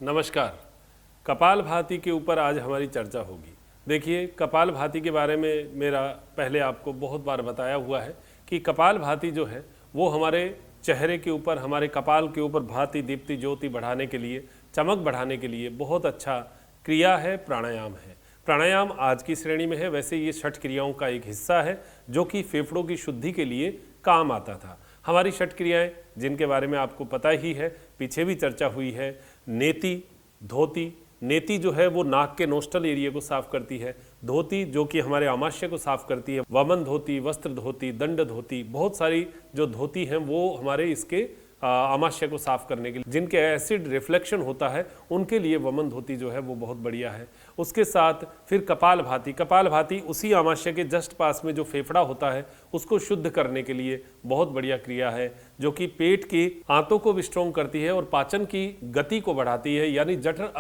नमस्कार। कपालभाति के ऊपर आज हमारी चर्चा होगी। देखिए, कपालभाति के बारे में मेरा पहले आपको बहुत बार बताया हुआ है कि कपालभाति जो है वो हमारे चेहरे के ऊपर, हमारे कपाल के ऊपर भांति दीप्ति ज्योति बढ़ाने के लिए, चमक बढ़ाने के लिए बहुत अच्छा क्रिया है, प्राणायाम है। प्राणायाम आज की श्रेणी में है। वैसे ये 6 क्रियाओं का एक हिस्सा है जो कि फेफड़ों की शुद्धि के लिए काम आता था। हमारी 6 क्रियाएं जिनके बारे में आपको पता ही है, पीछे भी चर्चा हुई है। नेति, धोती। नेति जो है वो नाक के नोस्टल एरिया को साफ करती है। धोती जो कि हमारे आमाशय को साफ करती है। वमन धोती, वस्त्र धोती, दंड धोती, बहुत सारी जो धोती हैं वो हमारे इसके आमाशय को साफ करने के लिए, जिनके एसिड रिफ्लेक्शन होता है उनके लिए वमन धोती जो है वो बहुत बढ़िया है। उसके साथ फिर कपालभाति। कपालभाति उसी आमाशय के जस्ट पास में जो फेफड़ा होता है उसको शुद्ध करने के लिए बहुत बढ़िया क्रिया है, जो कि पेट की आंतों को भी स्ट्रॉन्ग करती है और पाचन की गति को बढ़ाती है, यानी जठर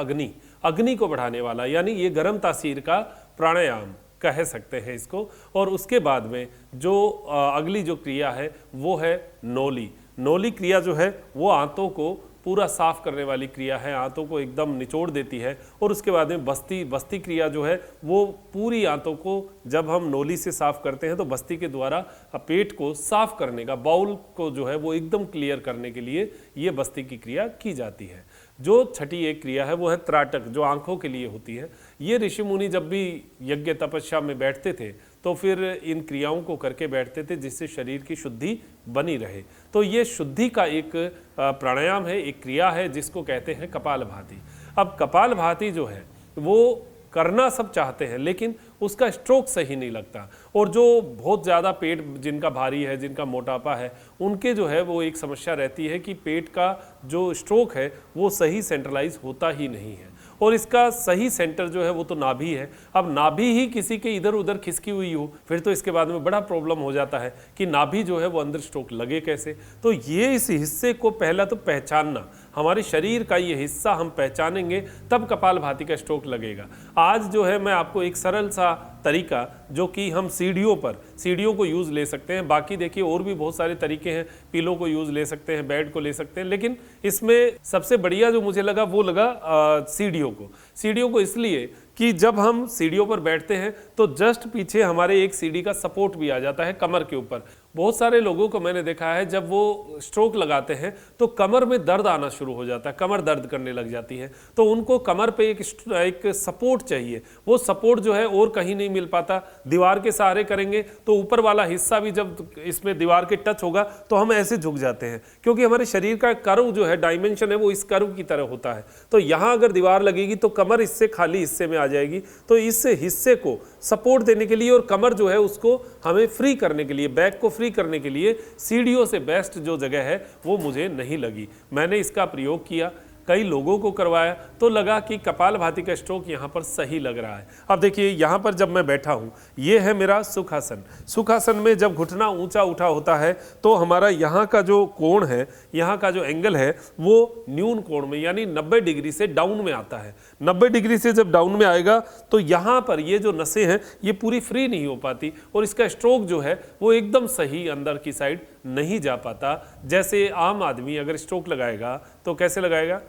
अग्नि को बढ़ाने वाला, यानी ये गर्म तासीर का प्राणायाम कह सकते हैं इसको। और उसके बाद में जो अगली जो क्रिया है वो है नौली। नौली क्रिया जो है वो आंतों को पूरा साफ करने वाली क्रिया है, आंतों को एकदम निचोड़ देती है। और उसके बाद में बस्ती क्रिया जो है वो पूरी आंतों को जब हम नौली से साफ करते हैं तो बस्ती के द्वारा पेट को साफ करने का, बाउल को जो है वो एकदम क्लियर करने के लिए ये बस्ती की क्रिया की जाती है। जो छठी एक क्रिया है वो है त्राटक, जो आंखों के लिए होती है। ये ऋषि मुनि जब भी यज्ञ तपस्या में बैठते थे तो फिर इन क्रियाओं को करके बैठते थे जिससे शरीर की शुद्धि बनी रहे। तो ये शुद्धि का एक प्राणायाम है, एक क्रिया है जिसको कहते हैं कपालभाति। अब कपालभाति जो है वो करना सब चाहते हैं लेकिन उसका स्ट्रोक सही नहीं लगता। और जो बहुत ज़्यादा पेट जिनका भारी है, जिनका मोटापा है, उनके जो है वो एक समस्या रहती है कि पेट का जो स्ट्रोक है वो सही सेंट्रलाइज होता ही नहीं है। और इसका सही सेंटर जो है वो तो नाभि है। अब नाभि ही किसी के इधर उधर खिसकी हुई हो फिर तो इसके बाद में बड़ा प्रॉब्लम हो जाता है कि नाभि जो है वो अंदर स्ट्रोक लगे कैसे। तो ये इस हिस्से को पहला तो पहचानना, हमारे शरीर का ये हिस्सा हम पहचानेंगे तब कपालभाति का स्ट्रोक लगेगा। आज जो है मैं आपको एक सरल सा तरीका, जो कि हम सीढ़ियों को यूज़ ले सकते हैं। बाकी देखिए और भी बहुत सारे तरीके हैं, पीलो को यूज़ ले सकते हैं, बेड को ले सकते हैं, लेकिन इसमें सबसे बढ़िया जो मुझे लगा वो लगा सीढ़ियों को इसलिए कि जब हम सीढ़ियों पर बैठते हैं तो जस्ट पीछे हमारे एक सीढ़ी का सपोर्ट भी आ जाता है कमर के ऊपर। बहुत सारे लोगों को मैंने देखा है जब वो स्ट्रोक लगाते हैं तो कमर में दर्द आना शुरू हो जाता है, कमर दर्द करने लग जाती है। तो उनको कमर पे एक सपोर्ट चाहिए। वो सपोर्ट जो है और कहीं नहीं मिल पाता। दीवार के सहारे करेंगे तो ऊपर वाला हिस्सा भी जब इसमें दीवार के टच होगा तो हम ऐसे झुक जाते हैं, क्योंकि हमारे शरीर का कर्व जो है, डायमेंशन है, वो इस कर्व की तरह होता है। तो यहाँ अगर दीवार लगेगी तो कमर इससे खाली हिस्से में आ जाएगी। तो इस हिस्से को सपोर्ट देने के लिए और कमर जो है उसको हमें फ्री करने के लिए, बैक को फ्री करने के लिए सीढ़ियों से बेस्ट जो जगह है वो मुझे नहीं लगी। मैंने इसका प्रयोग किया, कई लोगों को करवाया तो लगा कि कपालभाति का स्ट्रोक यहाँ पर सही लग रहा है। अब देखिए यहाँ पर जब मैं बैठा हूँ, ये है मेरा सुखासन। सुखासन में जब घुटना ऊंचा उठा होता है तो हमारा यहाँ का जो कोण है, यहाँ का जो एंगल है वो न्यून कोण में, यानी 90 डिग्री से डाउन में आता है। 90 डिग्री से जब डाउन में आएगा तो यहाँ पर ये जो नसें हैं ये पूरी फ्री नहीं हो पाती और इसका स्ट्रोक जो है वो एकदम सही अंदर की साइड नहीं जा पाता। जैसे आम आदमी अगर स्ट्रोक लगाएगा तो कैसे लगाएगा?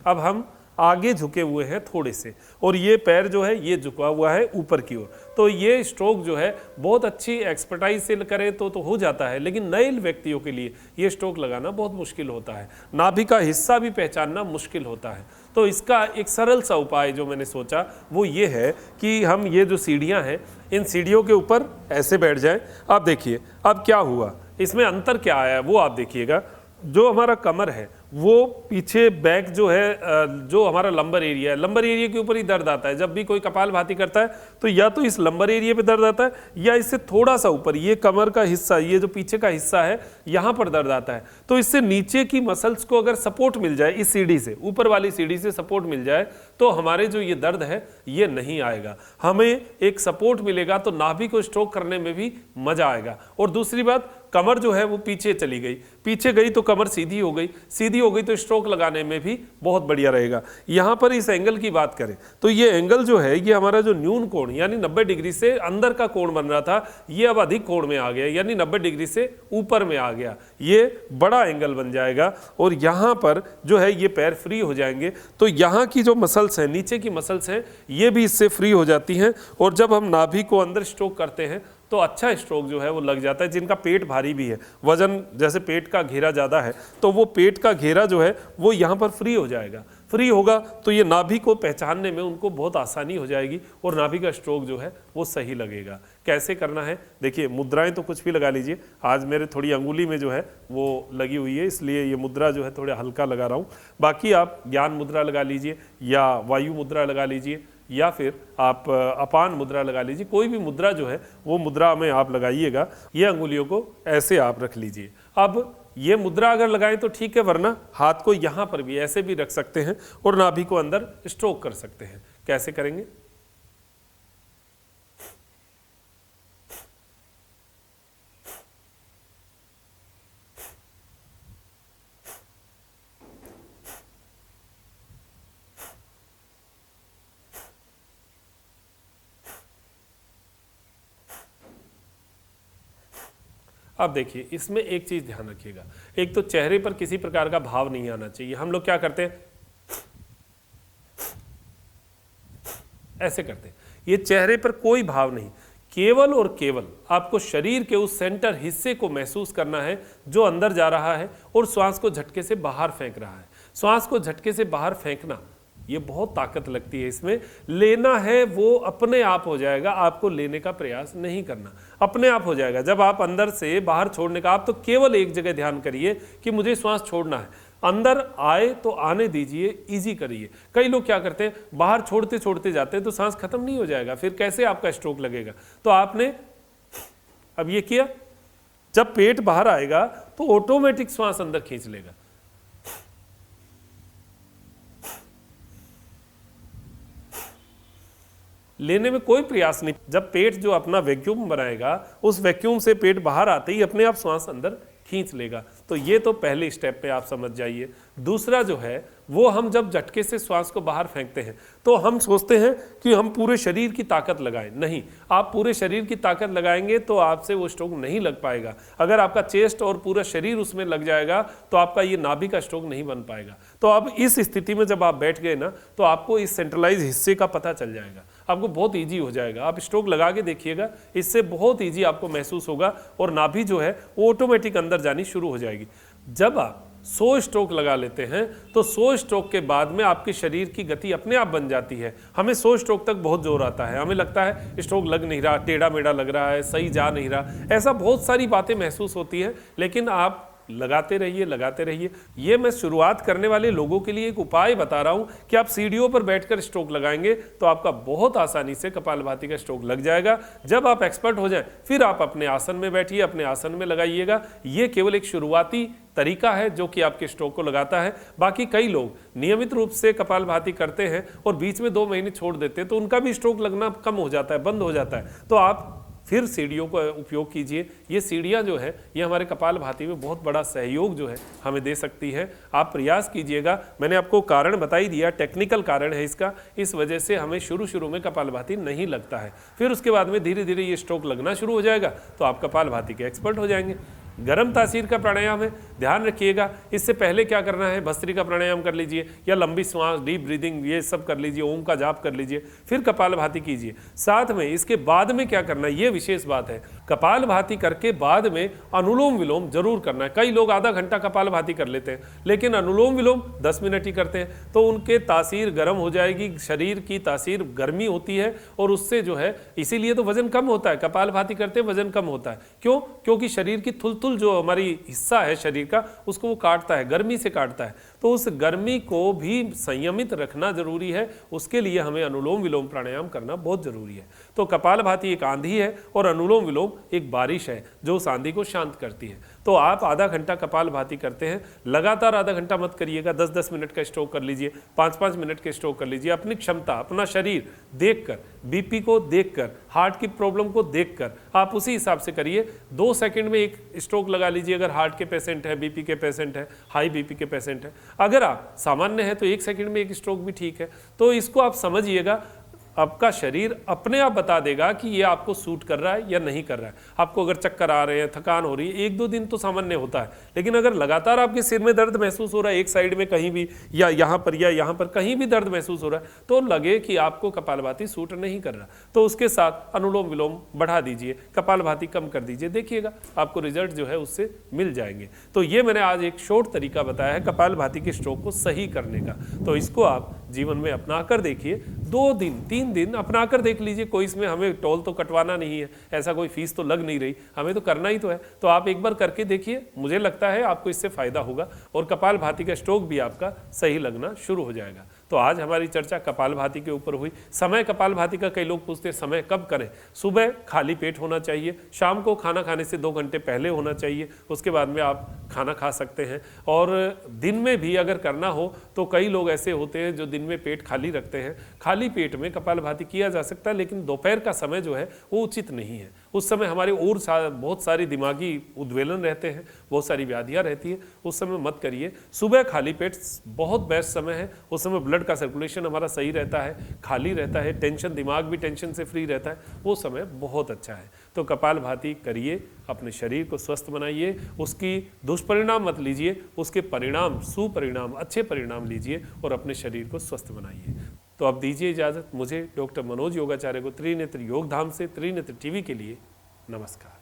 अब हम आगे झुके हुए हैं थोड़े से और ये पैर जो है ये झुका हुआ है ऊपर की ओर। तो ये स्ट्रोक जो है बहुत अच्छी एक्सपर्टाइज से करें तो हो जाता है, लेकिन नए व्यक्तियों के लिए ये स्ट्रोक लगाना बहुत मुश्किल होता है। नाभि का हिस्सा भी पहचानना मुश्किल होता है। तो इसका एक सरल सा उपाय जो मैंने सोचा वो ये है कि हम ये जो सीढ़ियाँ हैं इन सीढ़ियों के ऊपर ऐसे बैठ जाएं। आप देखिए अब क्या हुआ, इसमें अंतर क्या आया है वो आप देखिएगा। जो हमारा कमर है वो पीछे बैक जो है, जो हमारा लंबर एरिया है, लंबर एरिया के ऊपर ही दर्द आता है। जब भी कोई कपालभाति करता है तो या तो इस लंबर एरिया पे दर्द आता है या इससे थोड़ा सा ऊपर, ये कमर का हिस्सा, ये जो पीछे का हिस्सा है यहाँ पर दर्द आता है। तो इससे नीचे की मसल्स को अगर सपोर्ट मिल जाए, इस सीढ़ी से, ऊपर वाली सीढ़ी से सपोर्ट मिल जाए तो हमारे जो ये दर्द है ये नहीं आएगा। हमें एक सपोर्ट मिलेगा तो नाभि को स्ट्रोक करने में भी मजा आएगा। और दूसरी बात, कमर जो है वो पीछे चली गई, पीछे गई तो कमर सीधी हो गई, सीधी हो गई तो स्ट्रोक लगाने में भी बहुत बढ़िया रहेगा। यहाँ पर इस एंगल की बात करें तो ये एंगल जो है ये हमारा जो न्यून कोण यानी 90 डिग्री से अंदर का कोण बन रहा था, ये अब अधिक कोण में आ गया, यानी 90 डिग्री से ऊपर में आ गया, ये बड़ा एंगल बन जाएगा। और यहाँ पर जो है ये पैर फ्री हो जाएंगे, तो यहाँ की जो मसल्स हैं, नीचे की मसल्स हैं, ये भी इससे फ्री हो जाती हैं। और जब हम नाभि को अंदर स्ट्रोक करते हैं तो अच्छा स्ट्रोक जो है वो लग जाता है। जिनका पेट भारी भी है, वजन जैसे पेट का घेरा ज़्यादा है, तो वो पेट का घेरा जो है वो यहाँ पर फ्री हो जाएगा। फ्री होगा तो ये नाभि को पहचानने में उनको बहुत आसानी हो जाएगी और नाभि का स्ट्रोक जो है वो सही लगेगा। कैसे करना है देखिए, मुद्राएं तो कुछ भी लगा लीजिए। आज मेरे थोड़ी अंगुली में जो है वो लगी हुई है, इसलिए ये मुद्रा जो है थोड़ा हल्का लगा रहा हूँ। बाकी आप ज्ञान मुद्रा लगा लीजिए या वायु मुद्रा लगा लीजिए या फिर आप अपान मुद्रा लगा लीजिए। कोई भी मुद्रा जो है वो मुद्रा में आप लगाइएगा। ये अंगुलियों को ऐसे आप रख लीजिए। अब ये मुद्रा अगर लगाएं तो ठीक है, वरना हाथ को यहाँ पर भी ऐसे भी रख सकते हैं और नाभि को अंदर स्ट्रोक कर सकते हैं। कैसे करेंगे? अब देखिए, इसमें एक चीज ध्यान रखिएगा, एक तो चेहरे पर किसी प्रकार का भाव नहीं आना चाहिए। हम लोग क्या करते हैं, ऐसे करते हैं, ये चेहरे पर कोई भाव नहीं, केवल और केवल आपको शरीर के उस सेंटर हिस्से को महसूस करना है जो अंदर जा रहा है और श्वास को झटके से बाहर फेंक रहा है। श्वास को झटके से बाहर फेंकना, ये बहुत ताकत लगती है इसमें। लेना है वो अपने आप हो जाएगा, आपको लेने का प्रयास नहीं करना, अपने आप हो जाएगा। जब आप अंदर से बाहर छोड़ने का, आप तो केवल एक जगह ध्यान करिए कि मुझे श्वास छोड़ना है, अंदर आए तो आने दीजिए, इजी करिए। कई लोग क्या करते हैं, बाहर छोड़ते छोड़ते जाते हैं तो सांस खत्म नहीं हो जाएगा, फिर कैसे आपका स्ट्रोक लगेगा। तो आपने अब ये किया, जब पेट बाहर आएगा तो ऑटोमेटिक श्वास अंदर खींच लेगा। लेने में कोई प्रयास नहीं। जब पेट जो अपना वैक्यूम बनाएगा, उस वैक्यूम से पेट बाहर आते ही अपने आप श्वास अंदर खींच लेगा। तो ये तो पहले स्टेप पे आप समझ जाइए। दूसरा जो है वो, हम जब झटके से श्वास को बाहर फेंकते हैं तो हम सोचते हैं कि हम पूरे शरीर की ताकत लगाएं। नहीं, आप पूरे शरीर की ताकत लगाएंगे तो आपसे वो स्ट्रोक नहीं लग पाएगा। अगर आपका चेस्ट और पूरा शरीर उसमें लग जाएगा तो आपका ये नाभि का स्ट्रोक नहीं बन पाएगा। तो अब इस स्थिति में जब आप बैठ गए ना, तो आपको इस सेंट्रलाइज हिस्से का पता चल जाएगा, आपको बहुत ईजी हो जाएगा। आप स्ट्रोक लगा के देखिएगा, इससे बहुत ईजी आपको महसूस होगा और नाभि जो है वो ऑटोमेटिक अंदर जानी शुरू हो जाएगी। जब आप 100 स्ट्रोक लगा लेते हैं तो 100 स्ट्रोक के बाद में आपके शरीर की गति अपने आप बन जाती है। हमें 100 स्ट्रोक तक बहुत जोर आता है, हमें लगता है स्ट्रोक लग नहीं रहा, टेढ़ा मेढ़ा लग रहा है, सही जा नहीं रहा, ऐसा बहुत सारी बातें महसूस होती है। लेकिन आप लगाते रहिए, लगाते रहिए। ये मैं शुरुआत करने वाले लोगों के लिए एक उपाय बता रहा हूं कि आप सीढ़ियों पर बैठकर स्ट्रोक लगाएंगे तो आपका बहुत आसानी से कपालभाति का स्ट्रोक लग जाएगा। जब आप एक्सपर्ट हो जाएं फिर आप अपने आसन में बैठिए, अपने आसन में लगाइएगा। ये केवल एक शुरुआती तरीका है जो कि आपके स्ट्रोक को लगाता है। बाकी कई लोग नियमित रूप से कपालभाति करते हैं और बीच में 2 महीने छोड़ देते हैं तो उनका भी स्ट्रोक लगना कम हो जाता है, बंद हो जाता है। तो आप फिर सीढ़ियों का उपयोग कीजिए। ये सीढ़ियाँ जो है ये हमारे कपालभाति में बहुत बड़ा सहयोग जो है हमें दे सकती है। आप प्रयास कीजिएगा। मैंने आपको कारण बता ही दिया, टेक्निकल कारण है इसका, इस वजह से हमें शुरू में कपालभाति नहीं लगता है। फिर उसके बाद में धीरे धीरे ये स्ट्रोक लगना शुरू हो जाएगा तो आप कपालभाति के एक्सपर्ट हो जाएंगे। गर्म तासीर का प्राणायाम है, ध्यान रखिएगा। इससे पहले क्या करना है, भस्त्रिका प्राणायाम कर लीजिए या लंबी सांस, डीप ब्रीदिंग, ये सब कर लीजिए, ओम का जाप कर लीजिए, फिर कपालभाति कीजिए। साथ में इसके बाद में क्या करना है, ये विशेष बात है, कपालभाति करके बाद में अनुलोम विलोम जरूर करना है। कई लोग आधा घंटा कपालभाति कर लेते हैं लेकिन अनुलोम विलोम 10 मिनट ही करते हैं तो उनके तासीर गर्म हो जाएगी। शरीर की तासीर गर्मी होती है और उससे जो है, इसीलिए तो वजन कम होता है। कपालभाति करते वजन कम होता है, क्यों? क्योंकि शरीर की थुलथुल जो हमारी हिस्सा है शरीर का, उसको वो काटता है, गर्मी से काटता है। तो उस गर्मी को भी संयमित रखना जरूरी है। उसके लिए हमें अनुलोम विलोम प्राणायाम करना बहुत जरूरी है। तो कपालभाति एक आंधी है और अनुलोम विलोम एक बारिश है जो उस आंधी को शांत करती है। तो आप आधा घंटा कपालभाति करते हैं, लगातार आधा घंटा मत करिएगा, 10-10 मिनट का स्ट्रोक कर लीजिए, 5-5 मिनट के स्ट्रोक कर लीजिए। अपनी क्षमता, अपना शरीर देखकर, बीपी को देखकर, हार्ट की प्रॉब्लम को देखकर आप उसी हिसाब से करिए। 2 सेकंड में एक स्ट्रोक लगा लीजिए अगर हार्ट के पेशेंट है, बीपी के पेशेंट है, हाई बीपी के पेशेंट है। अगर आप सामान्य है तो 1 सेकंड में एक स्ट्रोक भी ठीक है। तो इसको आप समझिएगा, आपका शरीर अपने आप बता देगा कि ये आपको सूट कर रहा है या नहीं कर रहा है। आपको अगर चक्कर आ रहे हैं, थकान हो रही है, 1-2 दिन तो सामान्य होता है, लेकिन अगर लगातार आपके सिर में दर्द महसूस हो रहा है, एक साइड में कहीं भी या यहाँ पर कहीं भी दर्द महसूस हो रहा है, तो लगे कि आपको कपालभाति सूट नहीं कर रहा, तो उसके साथ अनुलोम विलोम बढ़ा दीजिए, कपालभाति कम कर दीजिए, देखिएगा आपको रिजल्ट जो है उससे मिल जाएंगे। तो ये मैंने आज एक शॉर्ट तरीका बताया है कपालभाति के स्ट्रोक को सही करने का। तो इसको आप जीवन में अपना कर देखिए, 2 दिन 3 दिन अपना कर देख लीजिए। कोई इसमें हमें टोल तो कटवाना नहीं है, ऐसा कोई फीस तो लग नहीं रही, हमें तो करना ही तो है। तो आप एक बार करके देखिए, मुझे लगता है आपको इससे फायदा होगा और कपालभाति का स्ट्रोक भी आपका सही लगना शुरू हो जाएगा। तो आज हमारी चर्चा कपालभाति के ऊपर हुई। समय कपालभाति का कई लोग पूछते हैं समय कब करें। सुबह खाली पेट होना चाहिए, शाम को खाना खाने से 2 घंटे पहले होना चाहिए, उसके बाद में आप खाना खा सकते हैं। और दिन में भी अगर करना हो तो कई लोग ऐसे होते हैं जो दिन में पेट खाली रखते हैं, खाली पेट में कपालभाति किया जा सकता है, लेकिन दोपहर का समय जो है वो उचित नहीं है। उस समय हमारे और बहुत सारी दिमागी उद्वेलन रहते हैं, बहुत सारी व्याधियाँ रहती है, उस समय मत करिए। सुबह खाली पेट बहुत बेस्ट समय है, उस समय ब्लड का सर्कुलेशन हमारा सही रहता है, खाली रहता है, टेंशन, दिमाग भी टेंशन से फ्री रहता है, वो समय बहुत अच्छा है। तो कपालभाति करिए, अपने शरीर को स्वस्थ बनाइए, उसकी दुष्परिणाम मत लीजिए, उसके परिणाम, सुपरिणाम, अच्छे परिणाम लीजिए और अपने शरीर को स्वस्थ बनाइए। तो अब दीजिए इजाज़त मुझे, डॉक्टर मनोज योगाचार्य को, त्रिनेत्र योग धाम से, त्रिनेत्र टीवी के लिए नमस्कार।